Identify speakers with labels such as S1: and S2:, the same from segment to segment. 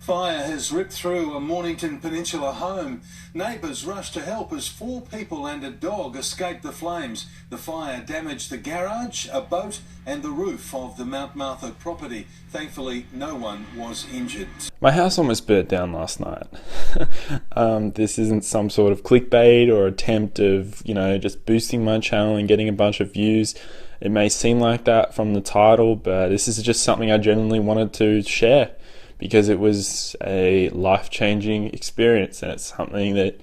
S1: Fire has ripped through a Mornington Peninsula home. Neighbours rushed to help as 4 people and a dog escaped the flames. The fire damaged the garage, a boat and the roof of the Mount Martha property. Thankfully, no one was injured.
S2: My house almost burnt down last night. This isn't some sort of clickbait or attempt of, just boosting my channel and getting a bunch of views. It may seem like that from the title, but this is just something I genuinely wanted to share because it was a life-changing experience, and it's something that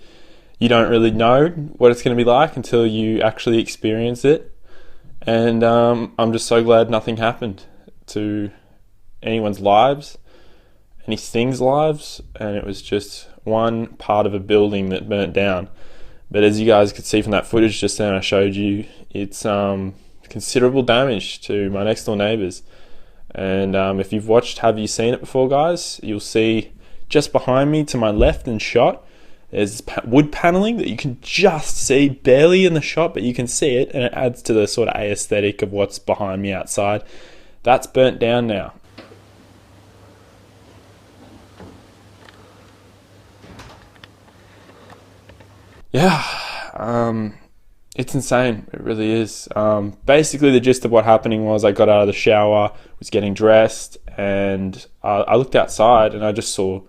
S2: you don't really know what it's going to be like until you actually experience it. And I'm just so glad nothing happened to anyone's lives, anything's lives, and it was just one part of a building that burnt down. But as you guys could see from that footage just then I showed you, it's considerable damage to my next door neighbours. And if you've watched Have You Seen It before, guys, you'll see just behind me to my left in shot, there's wood paneling that you can just see barely in the shot, but you can see it, and it adds to the sort of aesthetic of what's behind me outside. That's burnt down now. Yeah, it's insane. It really is. Basically, the gist of what happening was I got out of the shower, was getting dressed, and I looked outside and I just saw,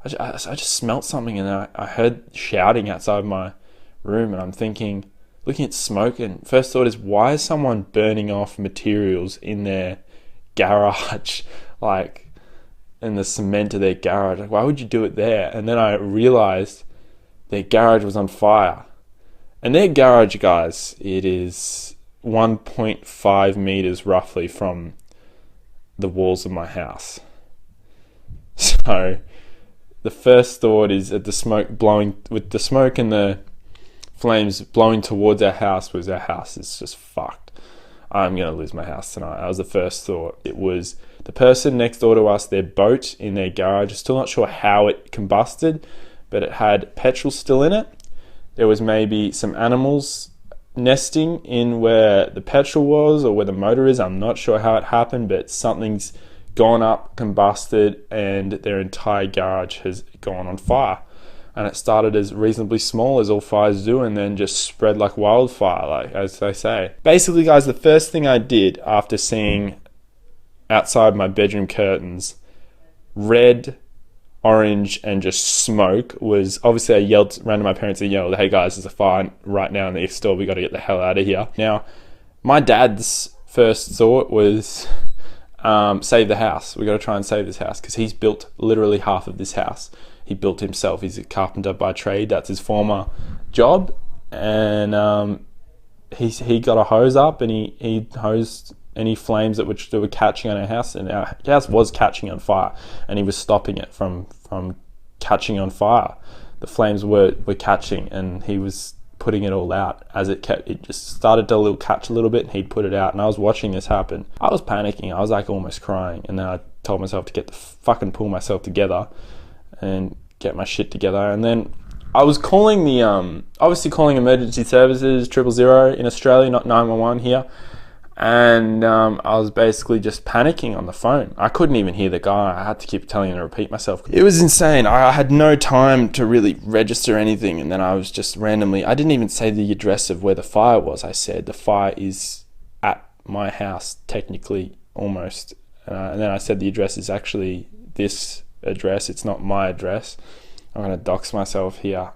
S2: I just smelt something, and I heard shouting outside my room, and I'm thinking, looking at smoke, and first thought is, why is someone burning off materials in their garage, like in the cement of their garage? Like, why would you do it there? And then I realized their garage was on fire. And their garage, guys, it is 1.5 meters roughly from the walls of my house. So the first thought is that the smoke and the flames blowing towards our house is just fucked. I'm going to lose my house tonight. That was the first thought. It was the person next door to us, their boat in their garage. Still not sure how it combusted, but it had petrol still in it. There was maybe some animals nesting in where the petrol was or where the motor is. I'm not sure how it happened, but something's gone up, combusted, and their entire garage has gone on fire. And it started as reasonably small, as all fires do, and then just spread like wildfire, like as they say. Basically, guys, the first thing I did after seeing outside my bedroom curtains red, orange, and just smoke was, obviously I ran to my parents and yelled, "Hey guys, there's a fire right now in the store, we got to get the hell out of here." Now, my dad's first thought was, save the house. We got to try and save this house, because he's built literally half of this house. He built himself. He's a carpenter by trade. That's his former job. And he got a hose up, and he hosed any flames that were catching on our house, and our house was catching on fire, and he was stopping it from catching on fire. The flames were catching, and he was putting it all out. As it just started to catch a little bit, and he'd put it out, and I was watching this happen. I was panicking. I was like almost crying, and then I told myself to pull myself together and get my shit together. And then I was calling obviously calling emergency services, 000 in Australia, not 911 here. And I was basically just panicking on the phone. I couldn't even hear the guy. I had to keep telling him to repeat myself. It was insane. I had no time to really register anything. And then I was just randomly, I didn't even say the address of where the fire was. I said the fire is at my house, technically, almost. And then I said the address is actually this address. It's not my address. I'm going to dox myself here.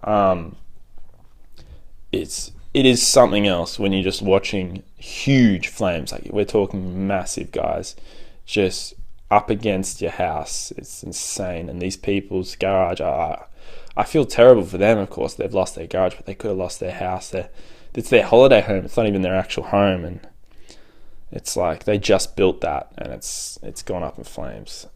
S2: It is something else when you're just watching huge flames. Like, we're talking massive, guys, just up against your house. It's insane. And these people's garage, I feel terrible for them, of course. They've lost their garage, but they could have lost their house. It's their holiday home. It's not even their actual home. And it's like they just built that, and it's gone up in flames.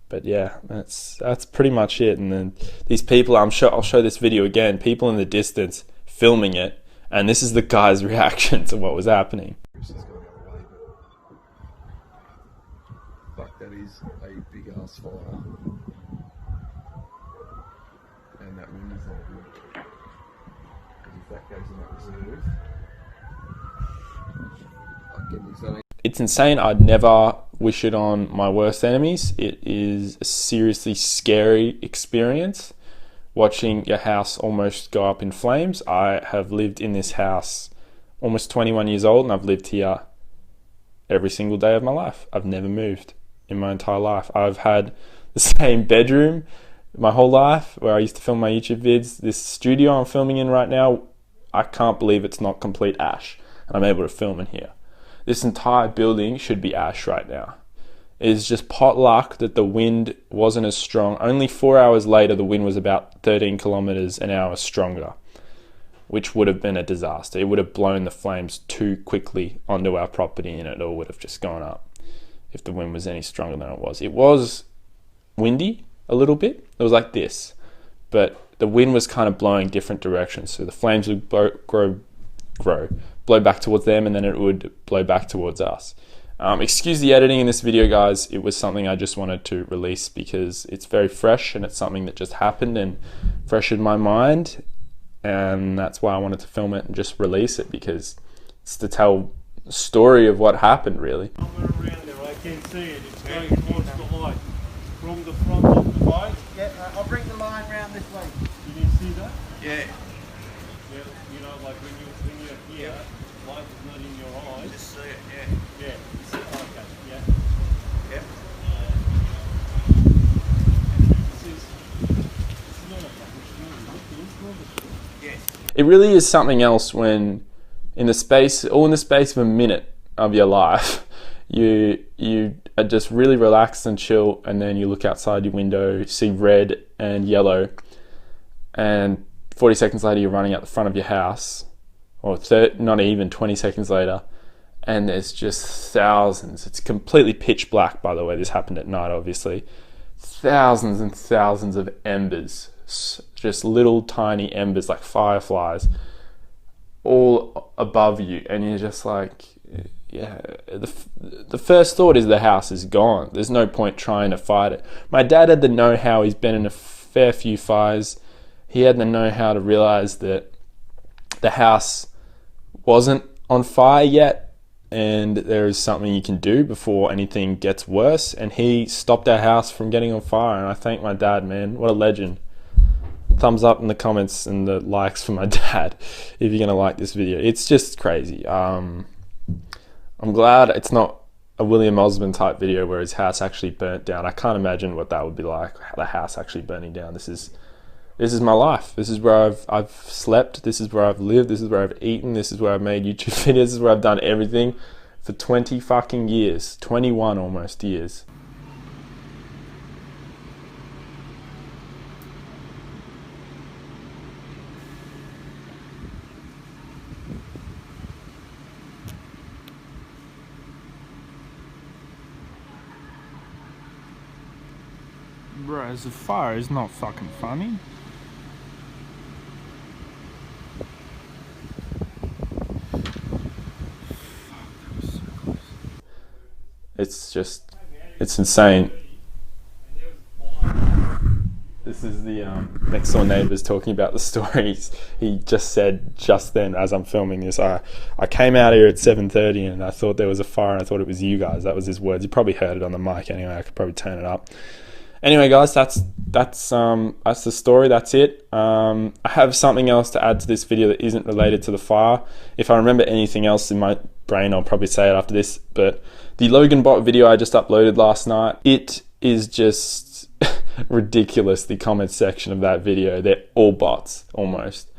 S2: But yeah, that's pretty much it. And then these people, I'll show this video again, people in the distance filming it, and this is the guy's reaction to what was happening.
S3: Fuck, that is a big ass fire. And that wind is not good. Because if that goes in that reserve,
S2: it's insane. I'd never wish it on my worst enemies. It is a seriously scary experience watching your house almost go up in flames. I have lived in this house almost 21 years old, and I've lived here every single day of my life. I've never moved in my entire life. I've had the same bedroom my whole life where I used to film my YouTube vids. This studio I'm filming in right now, I can't believe it's not complete ash, and I'm able to film in here. This entire building should be ash right now. It is just pot luck that the wind wasn't as strong. Only 4 hours later, the wind was about 13 kilometers an hour stronger, which would have been a disaster. It would have blown the flames too quickly onto our property, and it all would have just gone up if the wind was any stronger than it was. It was windy a little bit. It was like this, but the wind was kind of blowing different directions. So the flames would blow back towards them, and then it would blow back towards us. Excuse the editing in this video, guys. It was something I just wanted to release because it's very fresh, and it's something that just happened and fresh in my mind. And that's why I wanted to film it and just release it, because it's to tell the story of what happened, really.
S4: Somewhere around there, I can see it. It's going towards the light. From the front of the bike.
S5: Yeah, I'll bring the line round this way.
S4: Can you see that?
S5: Yeah.
S4: Yeah, you know, like when you're here, light is not in your eyes.
S5: Just see it, yeah.
S4: Yeah. You see it? Okay. Yeah.
S5: Yep.
S4: This is not a fucking story. It's not a story.
S5: Yeah.
S2: It really is something else when in the space of a minute of your life, you are just really relaxed and chill, and then you look outside your window, see red and yellow, and 40 seconds later you're running out the front of your house, or not even 20 seconds later, and there's just thousands. It's completely pitch black, by the way. This happened at night, obviously. Thousands and thousands of embers, just little tiny embers like fireflies, all above you, and you're just like, yeah, the first thought is the house is gone. There's no point trying to fight it. My dad had the know-how. He's been in a fair few fires. He had the know-how to realize that the house wasn't on fire yet, and there is something you can do before anything gets worse. And he stopped our house from getting on fire, and I thank my dad, man. What a legend. Thumbs up in the comments and the likes for my dad if you're going to like this video. It's just crazy. I'm glad it's not a William Osborne type video where his house actually burnt down. I can't imagine what that would be like, the house actually burning down. This is my life. This is where I've slept. This is where I've lived. This is where I've eaten. This is where I've made YouTube videos. This is where I've done everything for 20 fucking years. 21 almost years.
S6: Bro, the fire is not fucking funny.
S2: It's insane. This is the next door neighbours talking about the stories. He just said just then, as I'm filming this, I came out here at 7:30 and I thought there was a fire, and I thought it was you guys. That was his words. You probably heard it on the mic anyway. I could probably turn it up. Anyway, guys, that's the story. That's it. I have something else to add to this video that isn't related to the fire. If I remember anything else in my brain, I'll probably say it after this. But the Logan bot video I just uploaded last night, it is just ridiculous. The comment section of that video, they're all bots almost.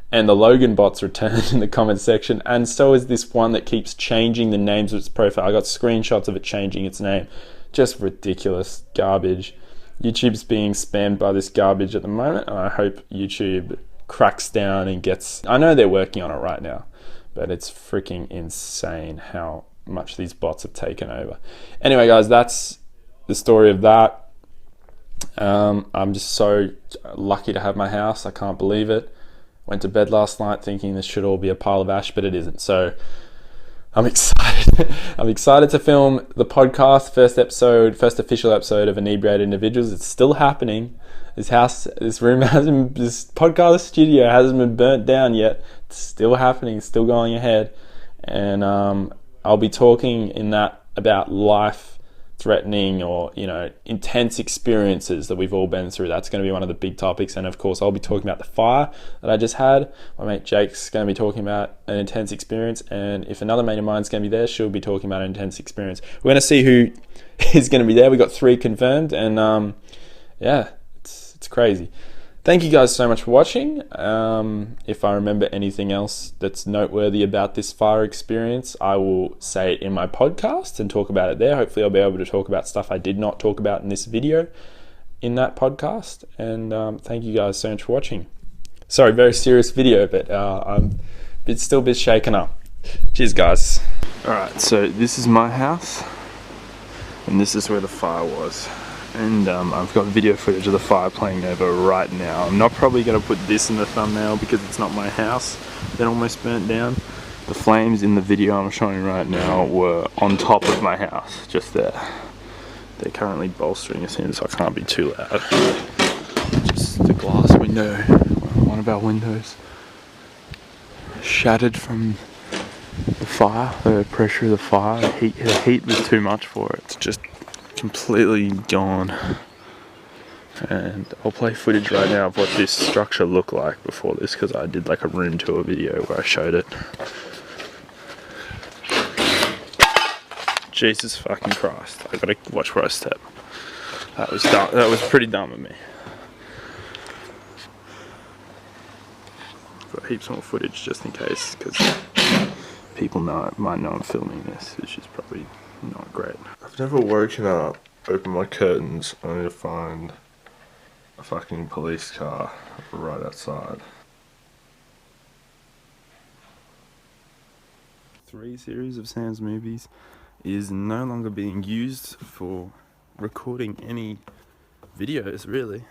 S2: And the Logan bots returned in the comment section, and so is this one that keeps changing the names of its profile. I got screenshots of it changing its name. Just ridiculous garbage. YouTube's being spammed by this garbage at the moment, and I hope YouTube cracks down and gets... I know they're working on it right now, but it's freaking insane how much these bots have taken over. Anyway, guys, that's the story of that. I'm just so lucky to have my house. I can't believe it. Went to bed last night thinking this should all be a pile of ash, but it isn't. So I'm excited. I'm excited to film the podcast, first official episode of Inebriated Individuals. It's still happening. This podcast studio hasn't been burnt down yet. It's still happening, it's still going ahead. And I'll be talking in that about life threatening or, you know, intense experiences that we've all been through. That's going to be one of the big topics. And of course, I'll be talking about the fire that I just had. My mate Jake's going to be talking about an intense experience. And if another mate of mine's going to be there, she'll be talking about an intense experience. We're going to see who is going to be there. We got 3 confirmed. And yeah, it's crazy. Thank you guys so much for watching. If I remember anything else that's noteworthy about this fire experience, I will say it in my podcast and talk about it there. Hopefully I'll be able to talk about stuff I did not talk about in this video in that podcast. And thank you guys so much for watching. Sorry, very serious video, but I'm still a bit shaken up. Cheers, guys. Alright, so this is my house, and this is where the fire was. And I've got video footage of the fire playing over right now. I'm not probably going to put this in the thumbnail because it's not my house that almost burnt down. The flames in the video I'm showing right now were on top of my house, just there. They're currently bolstering us in, so I can't be too loud. Just the glass window, one of our windows, shattered from the fire, the pressure of the fire. The heat was too much for it. It's just completely gone. And I'll play footage right now of what this structure looked like before this, because I did like a room tour video where I showed it. Jesus fucking Christ, I gotta watch where I step. That was dumb. That was pretty dumb of me. Got heaps more footage just in case, because people might know I'm filming this, which is probably not great.
S3: I've never woken up, opened my curtains, only to find a fucking police car right outside.
S2: 3 series of Sam's movies is no longer being used for recording any videos, really.